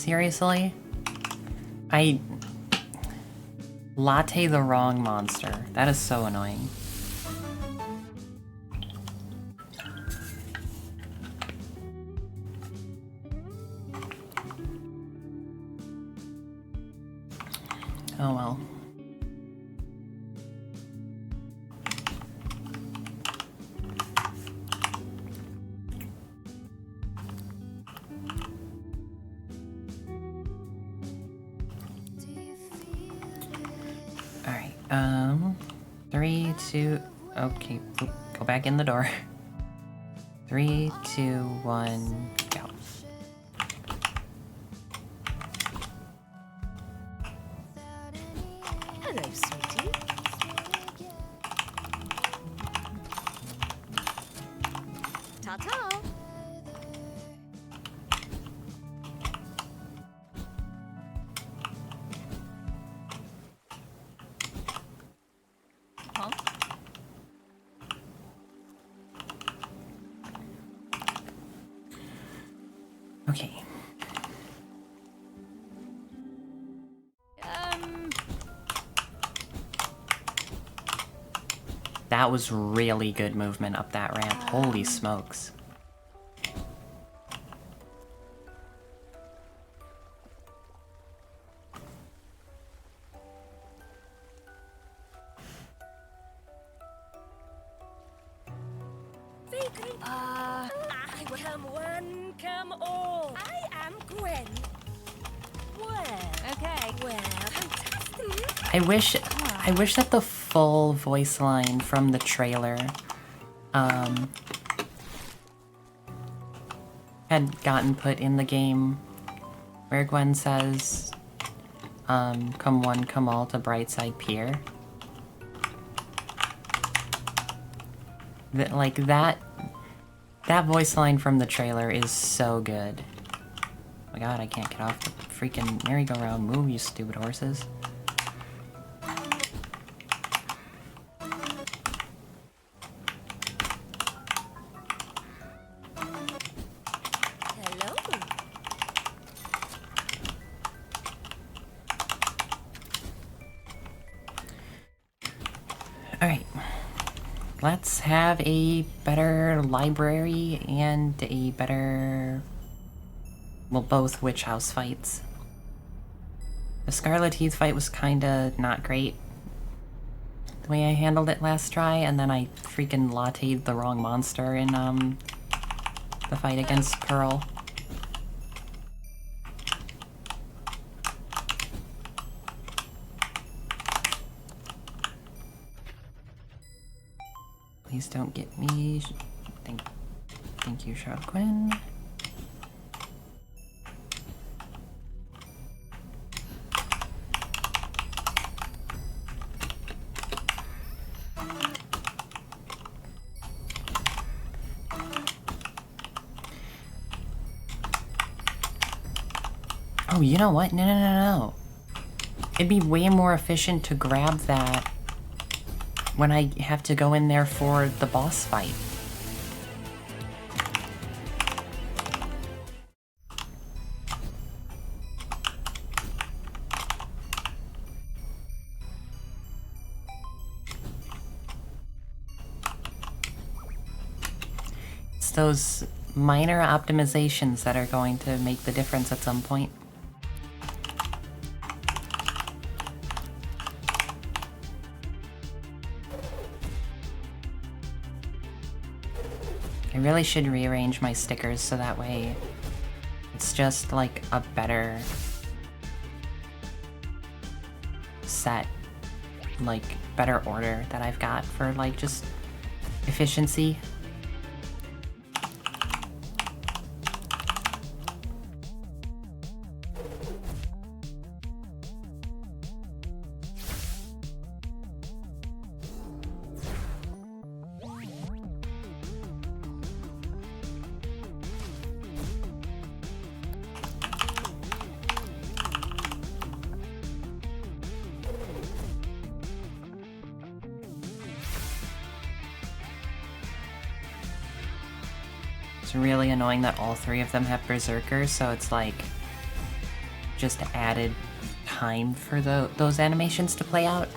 Seriously? I... Latte the wrong monster. That is so annoying. Oh well. Alright, 3, 2... Okay, oop, go back in the door. 3, 2, 1, go. Hello, sweetie. Ta-ta. Huh? Okay. That was really good movement up that ramp. Holy smokes. Come one, come all. I am Gwen. Well, okay. Well, fantastic. I wish that the full voice line from the trailer had gotten put in the game, where Gwen says, come one, come all to Brightside Pier. Like, that voice line from the trailer is so good. Oh my god, I can't get off the freaking merry-go-round. Move, you stupid horses. Hello. Alright. Let's have a better library and a better... well, both Witch House fights. The Scarlet Heath fight was kinda not great, the way I handled it last try, and then I freaking latte'd the wrong monster in, the fight against Pearl. Please don't get me. Thank you, Charlotte Quinn. Oh, you know what? No. It'd be way more efficient to grab that when I have to go in there for the boss fight. It's those minor optimizations that are going to make the difference at some point. I really should rearrange my stickers so that way it's just like a better set, like better order that I've got for like just efficiency. It's really annoying that all three of them have berserkers, so it's like just added time for those animations to play out.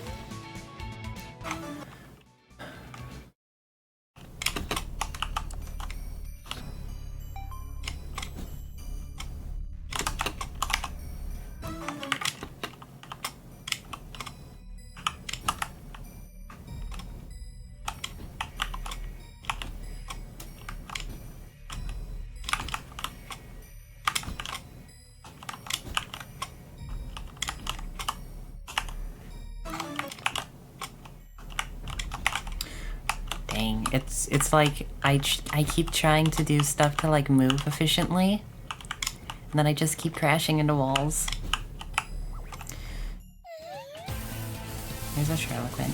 It's like I keep trying to do stuff to like move efficiently, and then I just keep crashing into walls. There's a Charloquin.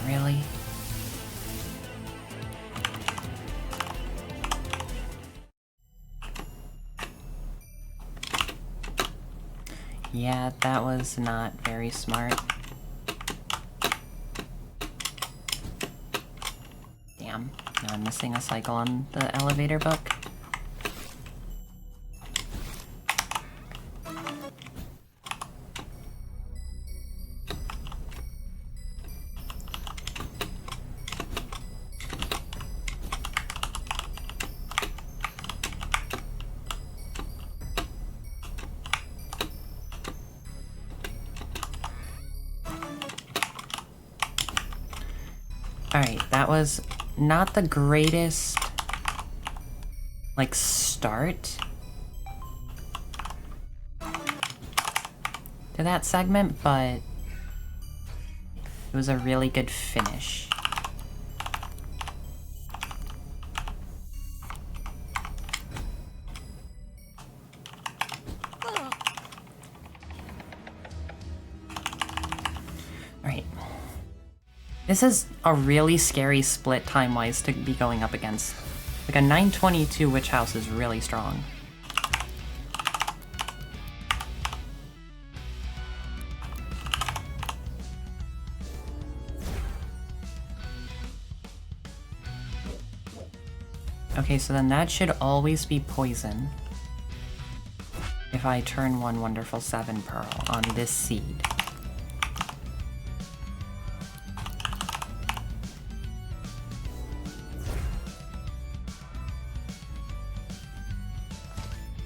Really? Yeah, that was not very smart. Damn, now I'm missing a cycle on the elevator book. Alright, that was not the greatest, like, start to that segment, but it was a really good finish. Alright. This is a really scary split time-wise to be going up against. Like a 922 Witch House is really strong. Okay, so then that should always be poison. If I turn one Wonderful 7 Pearl on this seed.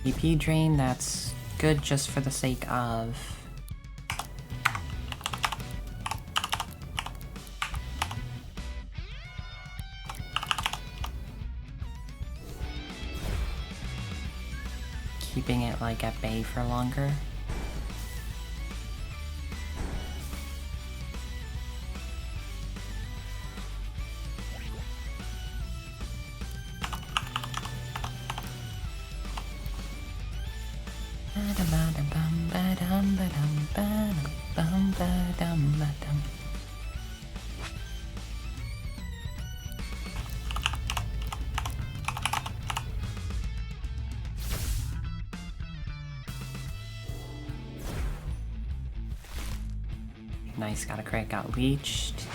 EP drain, that's good just for the sake of... keeping it like at bay for longer. Nice, got a crit, got leeched.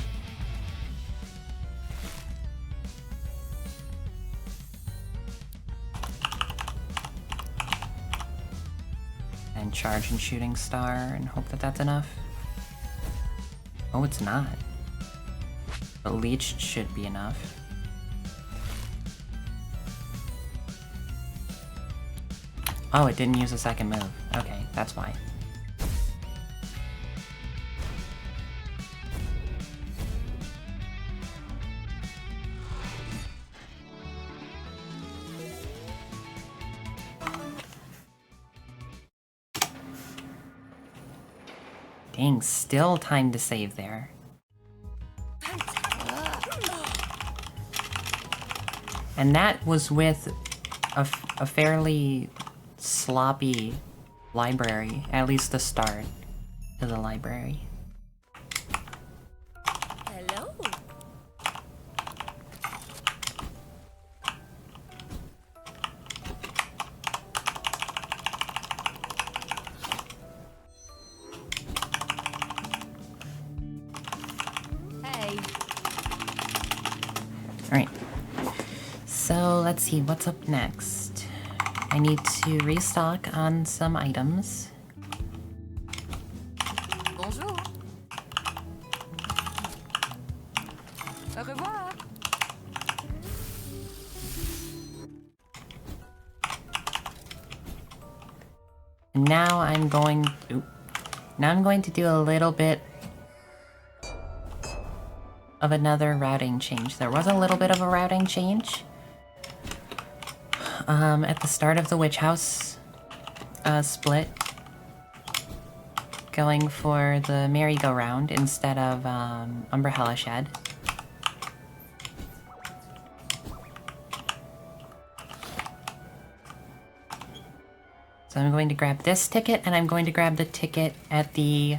And charge and shooting star and hope that that's enough. Oh, it's not. But leeched should be enough. Oh, it didn't use a second move. Okay, that's why. Dang, still time to save there. And that was with a fairly sloppy library, at least the start to the library. Hello. So let's see, what's up next? I need to restock on some items. Bonjour. Au revoir. And now I'm going to do a little bit of another routing change. There was a little bit of a routing change at the start of the Witch House split, going for the merry-go-round instead of Umbrella Shed. So I'm going to grab this ticket, and I'm going to grab the ticket at the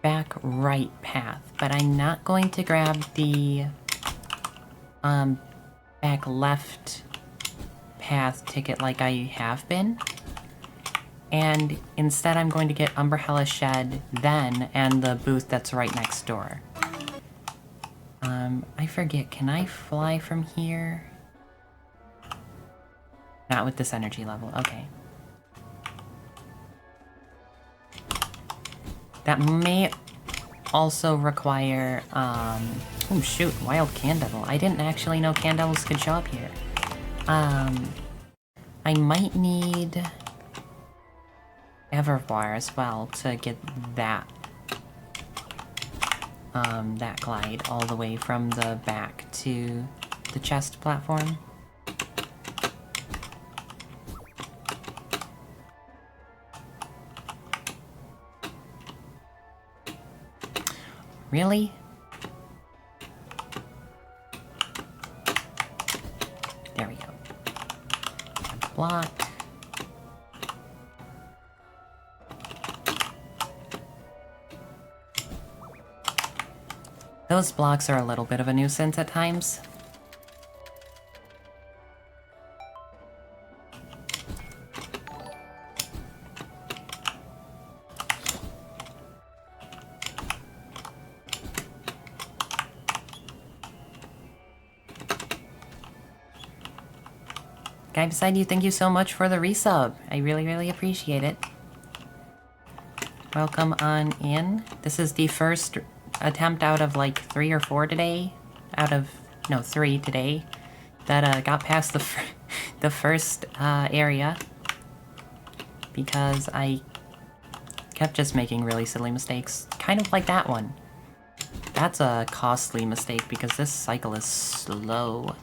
back right path, but I'm not going to grab the back left path ticket like I have been. And instead I'm going to get Umbrella Shed then, and the booth that's right next door. I forget, can I fly from here? Not with this energy level, okay. That may also require, oh shoot, Wild Candevil. I didn't actually know Candevils could show up here. I might need Evervoir as well to get that, that glide all the way from the back to the chest platform. Really? There we go. Block. Those blocks are a little bit of a nuisance at times. Guy beside you, thank you so much for the resub. I really, really appreciate it. Welcome on in. This is the first attempt out of like 3 or 4 today. No, 3 today. That got past the first area. Because I kept just making really silly mistakes. Kind of like that one. That's a costly mistake because this cycle is slow.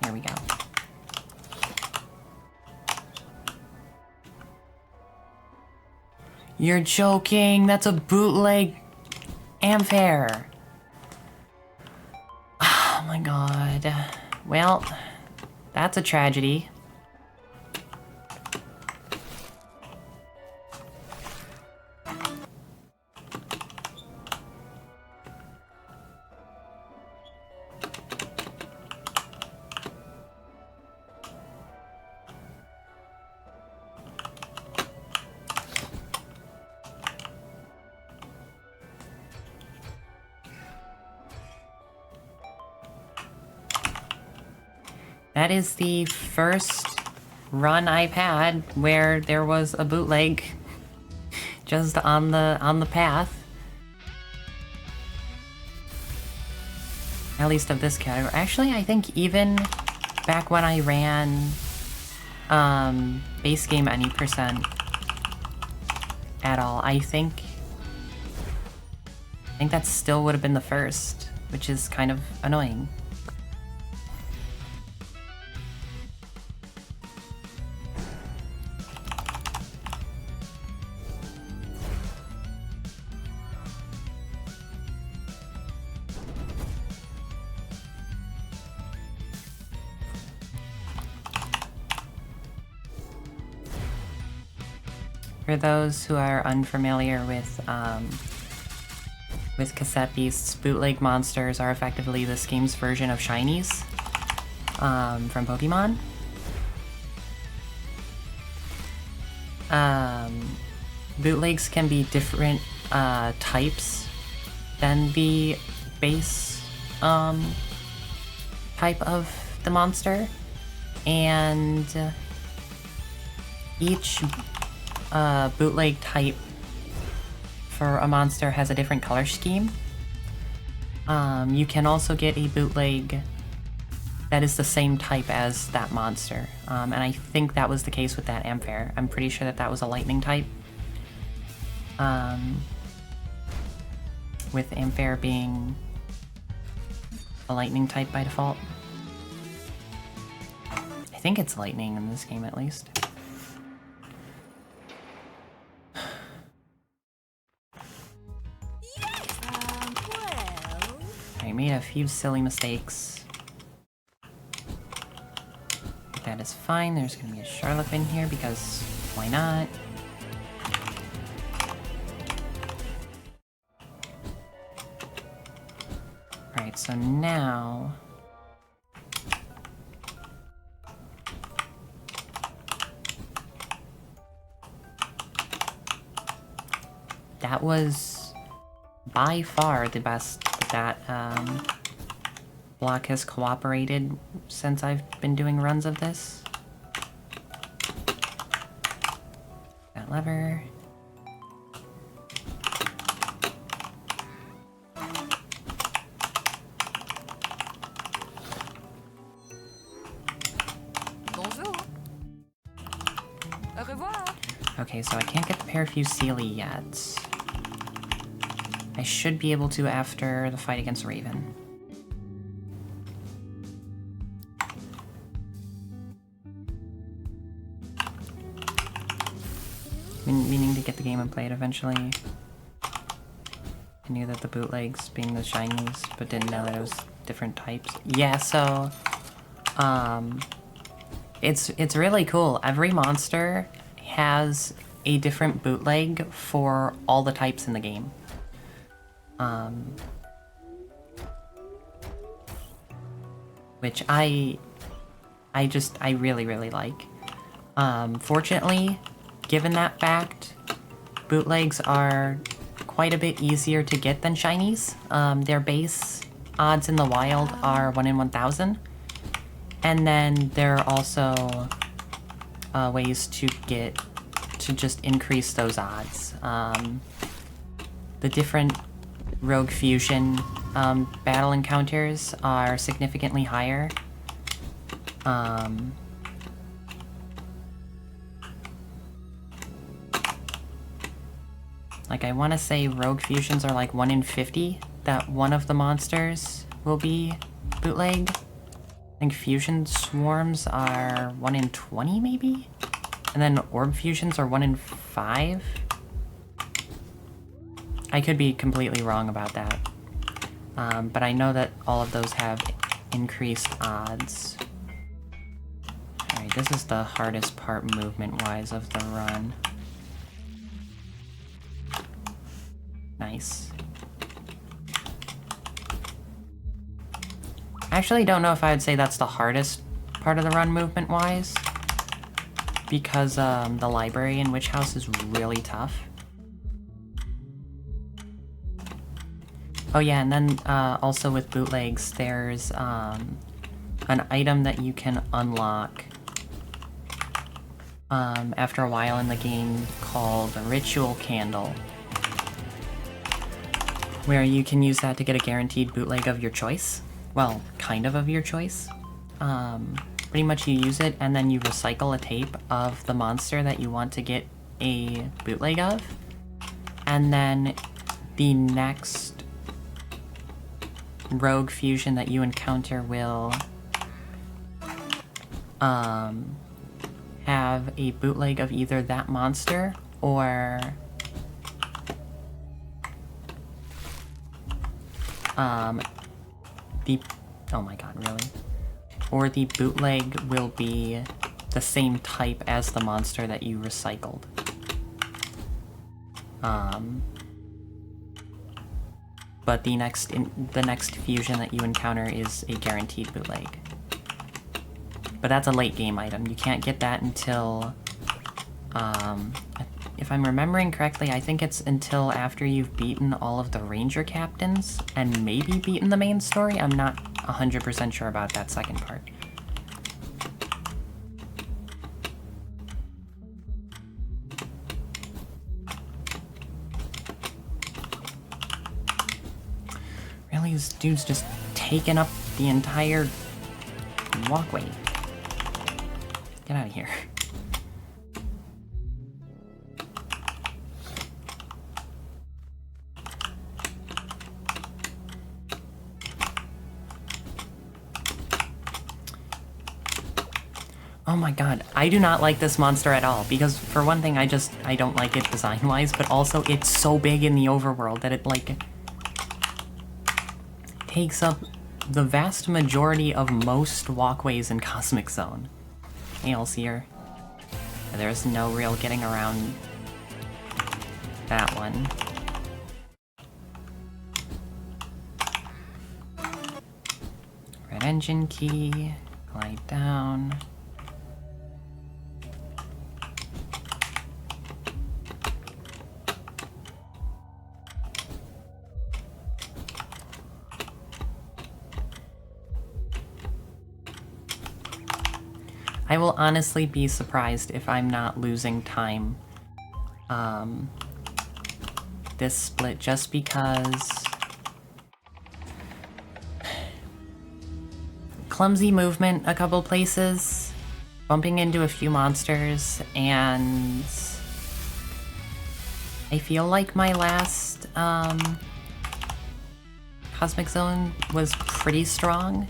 Here we go. You're joking! That's a bootleg Amphare! Oh my god. Well, that's a tragedy. That is the first run I've had where there was a bootleg just on the path. At least of this category. Actually, I think even back when I ran base game any percent at all, I think that still would have been the first, which is kind of annoying. For those who are unfamiliar with Cassette Beasts, bootleg monsters are effectively this game's version of shinies from Pokemon. bootlegs can be different types than the base type of the monster, and each bootleg type for a monster has a different color scheme. You can also get a bootleg that is the same type as that monster, and I think that was the case with that Amphare. I'm pretty sure that that was a lightning type. With Amphare being a lightning type by default. I think it's lightning in this game at least. I made a few silly mistakes. That is fine. There's gonna be a Charlotte in here because why not? Alright, so now that was by far the best that block has cooperated since I've been doing runs of this. That lever. Bonjour. Au revoir. Okay, so I can't get the Parafusilli yet. I should be able to after the fight against Raven. Meaning to get the game and play it eventually. I knew that the bootlegs being the shinies, but didn't know that it was different types. Yeah, so it's really cool. Every monster has a different bootleg for all the types in the game. Which I really, really like. Fortunately, given that fact, bootlegs are quite a bit easier to get than shinies. Their base odds in the wild are 1 in 1,000. And then there are also ways to just increase those odds. The different Rogue Fusion battle encounters are significantly higher. Like, I want to say Rogue Fusions are like 1 in 50, that one of the monsters will be bootlegged. I think Fusion Swarms are 1 in 20, maybe? And then Orb Fusions are 1 in 5? I could be completely wrong about that. But I know that all of those have increased odds. Alright, this is the hardest part movement-wise of the run. Nice. I actually don't know if I would say that's the hardest part of the run movement-wise, because the library in Witch House is really tough. Oh yeah, and then also with bootlegs, there's an item that you can unlock after a while in the game called a Ritual Candle, where you can use that to get a guaranteed bootleg of your choice. Well, kind of your choice. Pretty much you use it and then you recycle a tape of the monster that you want to get a bootleg of. And then the next Rogue Fusion that you encounter will have a bootleg of either that monster or oh my god, really? Or the bootleg will be the same type as the monster that you recycled. But the next fusion that you encounter is a guaranteed bootleg. But that's a late game item. You can't get that until if I'm remembering correctly, I think it's until after you've beaten all of the ranger captains and maybe beaten the main story. I'm not 100% sure about that second part. Really, this dude's just taking up the entire walkway. Get out of here. Oh my god, I do not like this monster at all, because for one thing, I don't like it design-wise, but also it's so big in the overworld that it, like, takes up the vast majority of most walkways in Cosmic Zone. Hey, Ulsier. There's no real getting around that one. Red engine key, glide down. I will honestly be surprised if I'm not losing time this split, just because clumsy movement a couple places, bumping into a few monsters, and I feel like my last Cosmic Zone was pretty strong.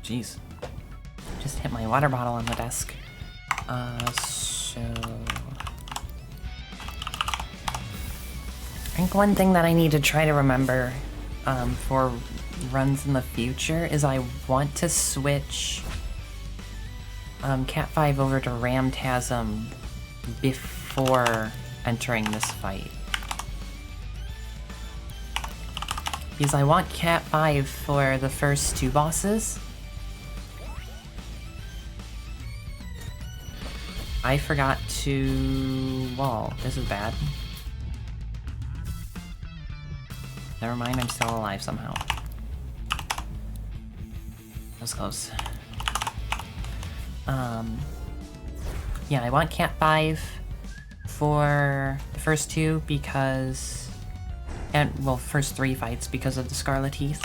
Jeez. Just hit my water bottle on the desk. So... I think one thing that I need to try to remember for runs in the future is I want to switch Cat 5 over to Ramtasm before entering this fight. Because I want Cat 5 for the first two bosses. I forgot to... Whoa, this is bad. Never mind, I'm still alive somehow. That was close. Yeah, I want Cat 5 for the first two because... And, well, first three fights because of the Scarlet Teeth.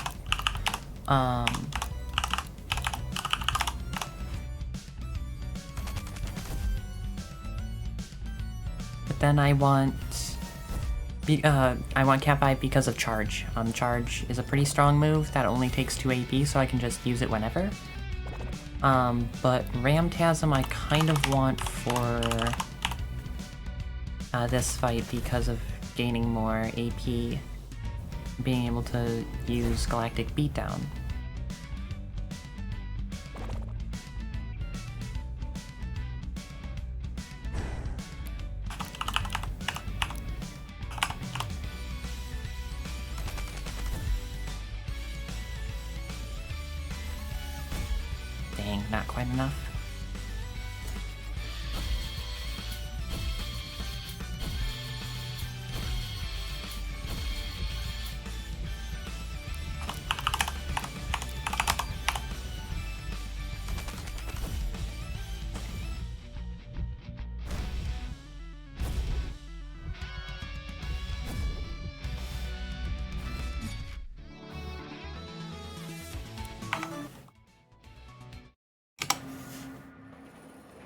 But then I want Cat 5 because of Charge. Charge is a pretty strong move that only takes 2 AP, so I can just use it whenever. But Ramtasm I kind of want for this fight because of gaining more AP, being able to use Galactic Beatdown. Dang, not quite enough.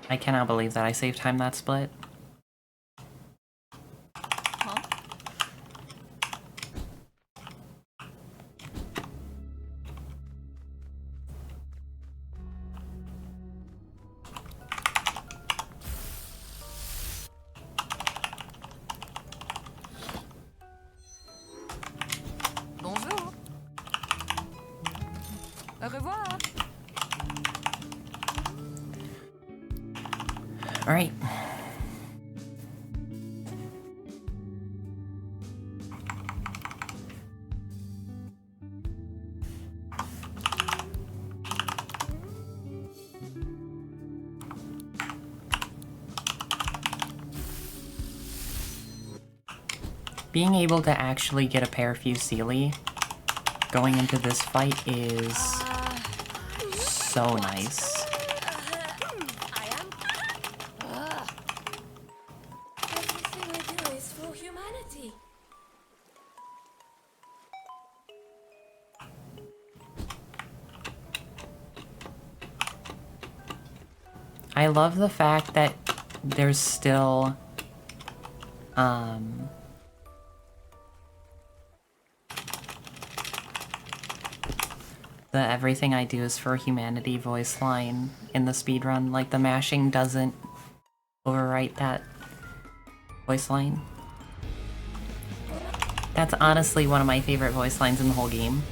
I cannot believe that I saved time that split. Huh? revoir. All right. Being able to actually get a Parafuse Sealy going into this fight is so nice. I am. Everything we do is for humanity. I love the fact that there's still the everything I do is for humanity voice line in the speedrun. Like, the mashing doesn't overwrite that voice line. That's honestly one of my favorite voice lines in the whole game.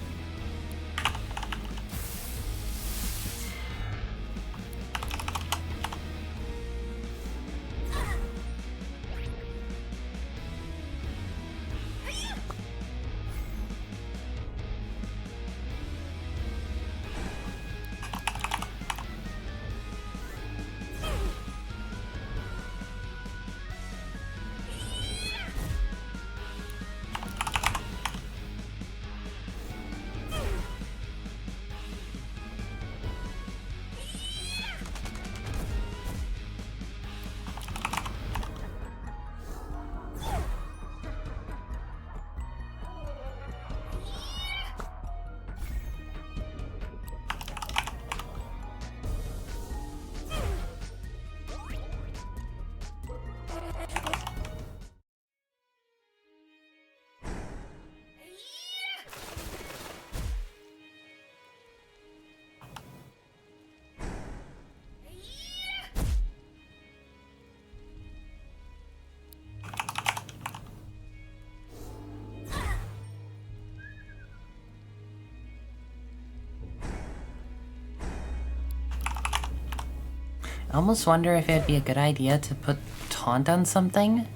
I almost wonder if it'd be a good idea to put taunt on something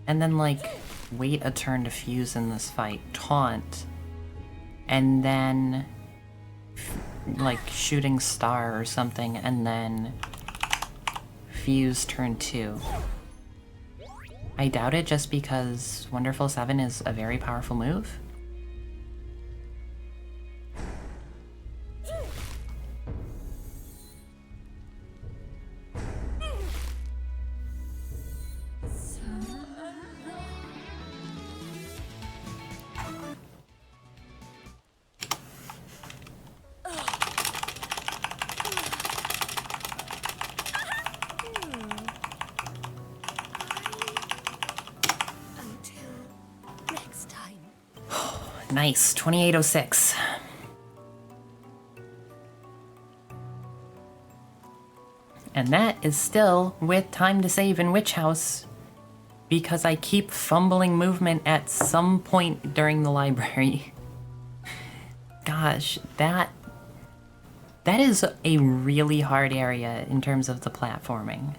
and then, like, wait a turn to fuse in this fight. Taunt. And then, like, shooting star or something, and then fuse turn 2. I doubt it, just because Wonderful 7 is a very powerful move. Nice, 2806. And that is still with time to save in Witch House, because I keep fumbling movement at some point during the library. Gosh, that is a really hard area in terms of the platforming.